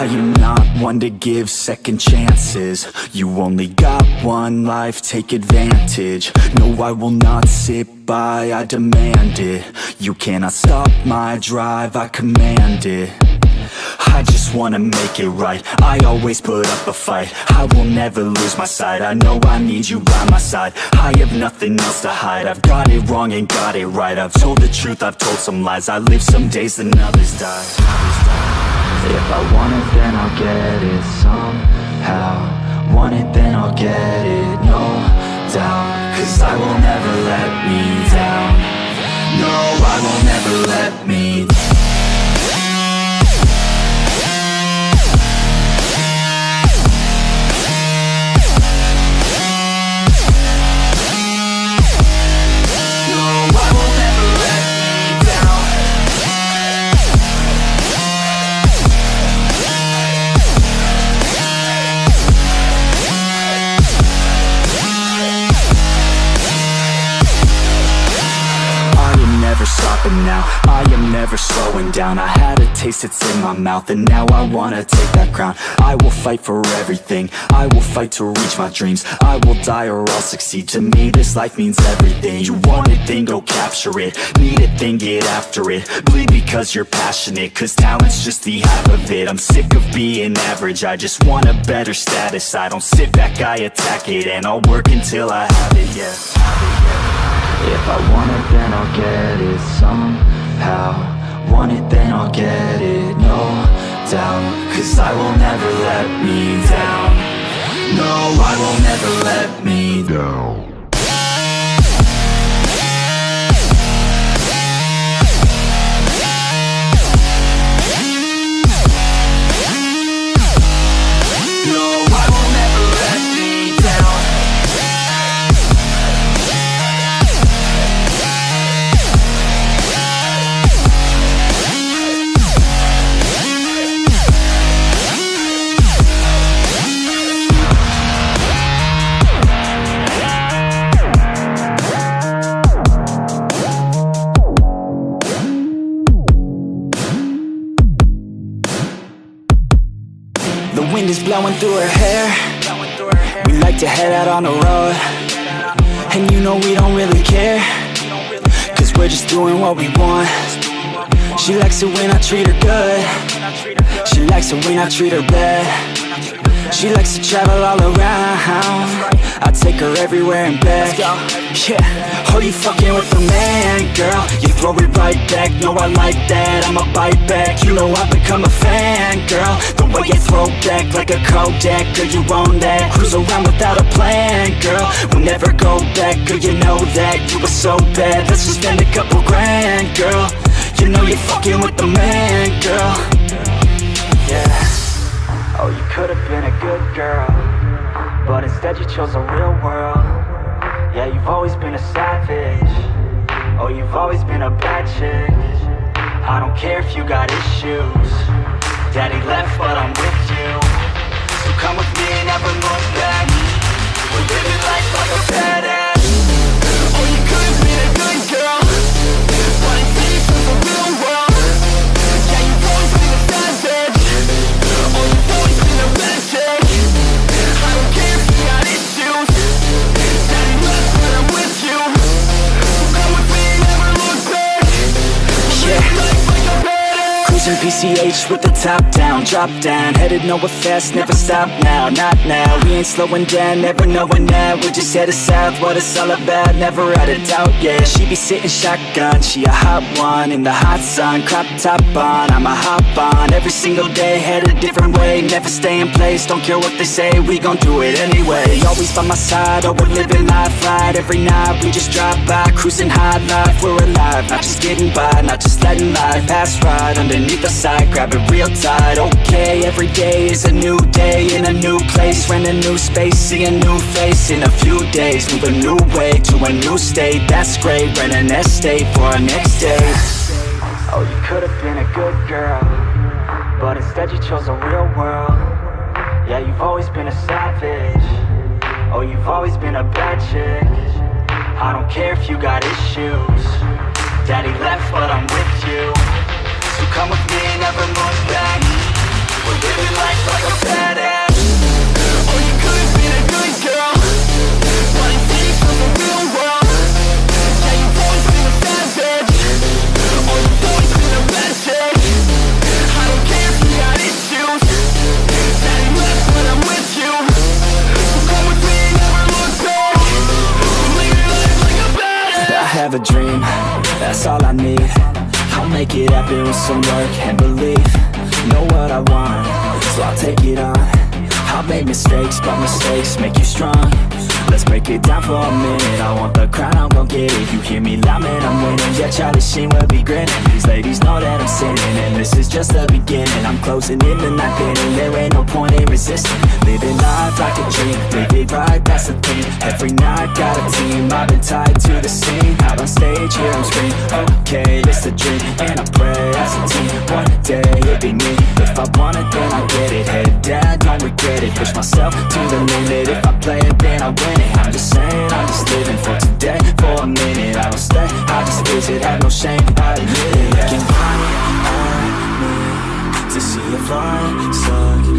I am not one to give second chances. You only got one life, take advantage. No, I will not sit by, I demand it. You cannot stop my drive, I command it. I just wanna make it right. I always put up a fight. I will never lose my sight. I know I need you by my side. I have nothing else to hide. I've got it wrong and got it right. I've told the truth, I've told some lies. I live some days and others die. If I want it, then I'll get it somehow. Want it, then I'll get it, no doubt. Cause I will never let me down. No, I will never let me down. Stopping now, I am never slowing down. I had a taste, it's in my mouth, and now I wanna take that crown. I will fight for everything, I will fight to reach my dreams. I will die or I'll succeed, to me this life means everything. You want it, then go capture it. Need it, then get after it. Bleed because you're passionate, cause talent's just the half of it. I'm sick of being average, I just want a better status. I don't sit back, I attack it, and I'll work until I have it, yeah. If I want it, then I'll get it somehow. Want it, then I'll get it, no doubt. Cause I will never let me down. No, I will never let me down. The wind is blowing through her hair. We like to head out on the road, and you know we don't really care, cause we're just doing what we want. She likes it when I treat her good. She likes it when I treat her bad. She likes to travel all around. I take her everywhere and back. Yeah, oh, you fucking with the man, girl. You throw it right back, no, I like that. I'ma bite back, you know I've become a fan, girl. The way you throw back like a Kodak, girl, you own that. Cruise around without a plan, girl. We'll never go back, girl, you know that. You were so bad, let's just spend a couple grand, girl. You know you're fucking with the man, girl. Yeah. Oh, you could've been a good girl, but instead you chose a real world. Yeah, you've always been a savage. Oh, you've always been a bad chick. I don't care if you got issues. Daddy left, but I'm with you. So come with me and never look back. We're living life like a badass. Oh, you could've been a good girl, but instead you chose a real world. Yeah, you've always been a savage. Oh, you've always been a bad chick. I don't care if you got issues. Daddy left, but I'm with you. So come with me and never look back. Yeah. Cruising PCH with the top down, drop down, headed nowhere fast, never stop now, not now. We ain't slowing down, never knowing that. We're just headed south, what it's all about, never out of doubt, yeah. She be sitting shotgun, she a hot one, in the hot sun, crop top on, I'ma hop on. Every single day, head a different way, never stay in place, don't care what they say, we gon' do it anyway. Always by my side, oh, we're living life right. Every night, we just drive by, cruising high life, we're alive. Not just getting by, not just letting life pass right underneath the side, grab it real tight. Okay, every day is a new day, in a new place, rent a new space, see a new face. In a few days, move a new way to a new state, that's great, rent an estate for our next day. Oh, you could've been a good girl, but instead you chose a real world. Yeah, you've always been a savage. Oh, you've always been a bad chick. I don't care if you got issues. Daddy left, but I'm with you. So come with me, never look back. we're living life like a badass. Oh, you could have been a good girl, but instead you chose the real world. Yeah, you've always been a savage. Oh, you've always been a bad chick. I don't care if you got issues. Daddy left, but I'm with you. So come with me and never look back. Live your life like a badass. I have a dream, that's all I need. I'll make it happen with some work and belief. Know what I want, so I'll take it on. I've made mistakes, but mistakes make you strong. Let's break it down for a minute. I want the crown, I'm gon' get it. You hear me loud, man, I'm winning. Yeah, Charlie Sheen will be grinning. These ladies know that I'm sinning, and this is just the beginning. I'm closing in the night inning. There ain't no point in resisting. Living life like a dream, live it right, that's the thing. Every night got a team, I've been tied to the scene. Out on stage, here I'm screaming, okay, it's a dream. And I pray as a team, one day it'll be me. If I want it, then I get it. Head down, don't regret it. Push myself to the limit. If I play it, then I win it. I'm just saying, I'm just living for today. For a minute, I don't stay, I just visit. Have no shame, I admit it. Looking right at me to see if I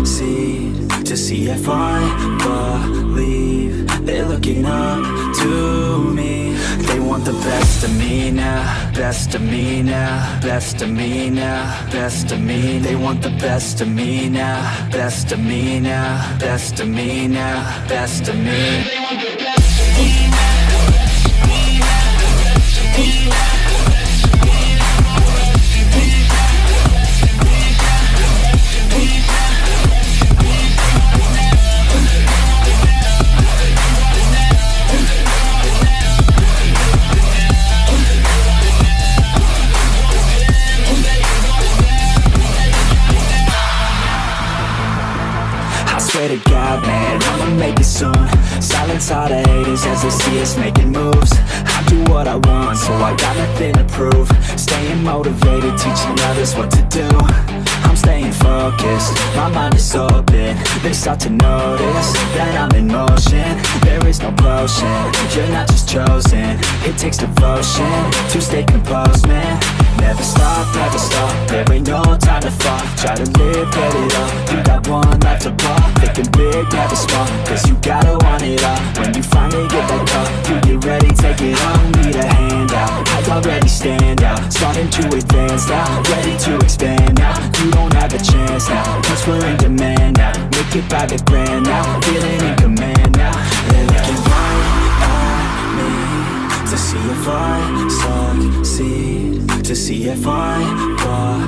succeed, to see if I believe. They're looking up to me. They want the best of me now, best of me now, best of me now, best of me. They want the best of me now, best of me now, best of me now, best of me. They want the best of me now. Swear to God, man, I'ma make it soon. Silence all the haters as they see us making moves. I do what I want, so I got nothing to prove. Staying motivated, teaching others what to do. I'm staying focused, my mind is open. They start to notice that I'm in motion. There is no potion, you're not just chosen. It takes devotion to stay composed, man. Never stop, there ain't no time to fall. Try to live, get it up, you got one life to ball. Thinking big, never small, cause you gotta want it all. When you finally get that call, you get ready, take it on. Need a handout, I already stand out. Starting to advance now, ready to expand now. You don't have a chance now, cause we're in demand now. Make it by the grand now, feeling in command now. They're looking right at me to see if I succeed, to see if I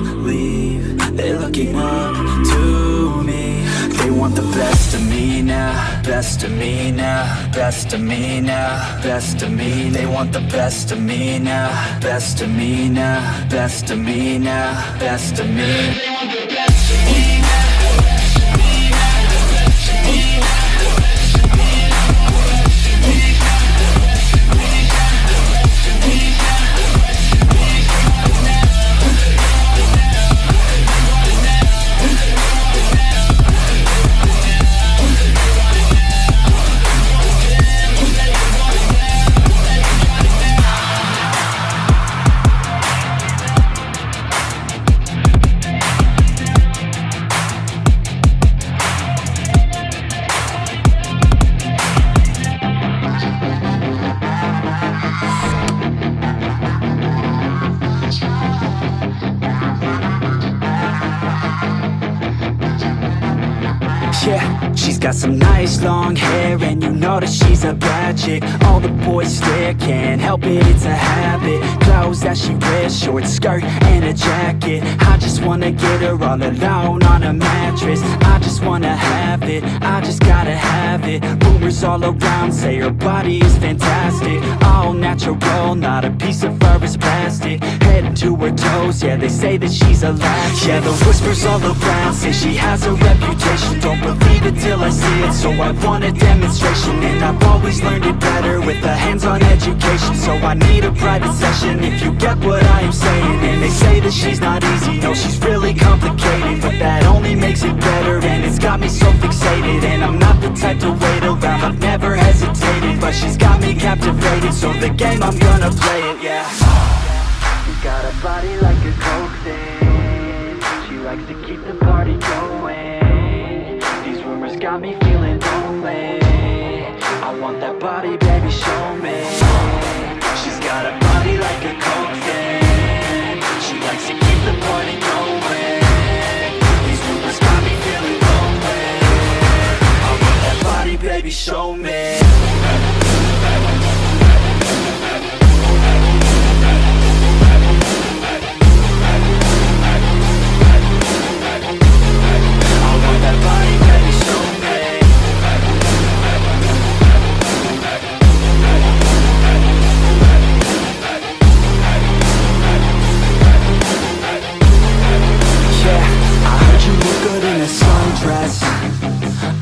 believe. They're looking up to me. They want the best of me now, best of me now, best of me now, best of me. They want the best of me now, best of me now, best of me now, best of me. They want the best of me now. Yeah, she's got some nice long hair, and you know that she's a bad chick. All the boys stare, can't help it, it's a habit. Clothes that she wears, short skirt and a jacket. I just wanna get her all alone on a mattress. I just wanna have it, I just gotta have it. Rumors all around say her body is fantastic. All natural, not a piece of fur is plastic. Head to her toes, yeah, they say that she's a latch. Yeah, the whispers all around say she has a reputation. Don't believe it till I see it, so I want a demonstration. And I've always learned it better with a hands-on education. So I need a private session if you get what I am saying. And they say that she's not easy, no, she's really complicated. But that only makes it better, and it's got me so fixated. And I'm not the type to wait around, I've never hesitated. But she's got me captivated, so the game, I'm gonna play it, yeah. She's got a body like a coke thing. She likes to keep the party going. got me feeling lonely. I want that body, baby, show me. She's got a body like a coke fan. She likes to keep the party going. These rumors got me feeling lonely. I want that body, baby, show me.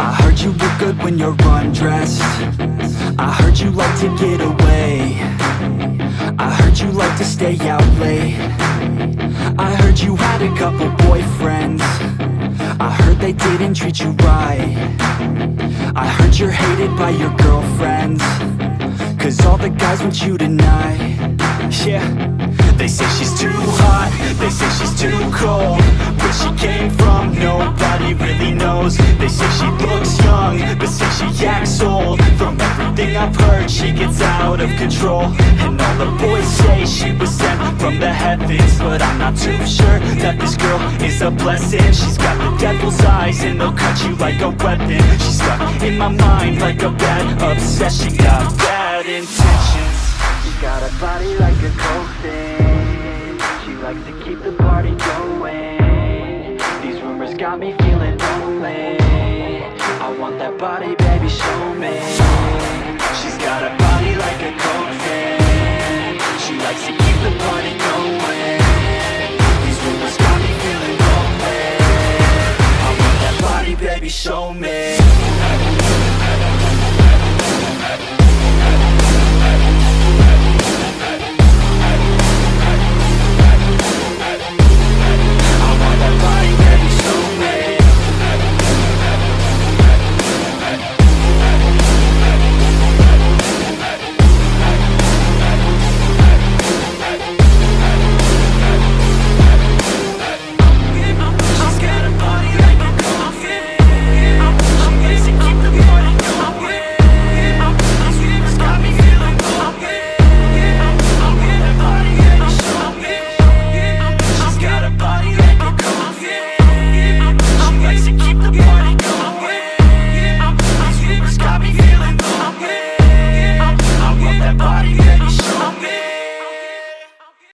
I heard you look good when you're undressed. I heard you like to get away. I heard you like to stay out late. I heard you had a couple boyfriends. I heard they didn't treat you right. I heard you're hated by your girlfriends, 'cause all the guys want you tonight. Yeah, they say she's too hot, they say she's too cold. Where she came from, nobody really knows. They say she looks young, but say she acts old. From everything I've heard, she gets out of control. And all the boys say she was sent from the heavens, but I'm not too sure that this girl is a blessing. She's got the devil's eyes and they'll cut you like a weapon. She's stuck in my mind like a bad obsession. Got bad intentions. She's got a body like a coke thing. She likes to keep the party going. These rumors got me feeling lonely. I want that body, baby, show me. She's got a body like a coke fan. She likes to keep the party going. These rumors got me feeling lonely. I want that body, baby, show me.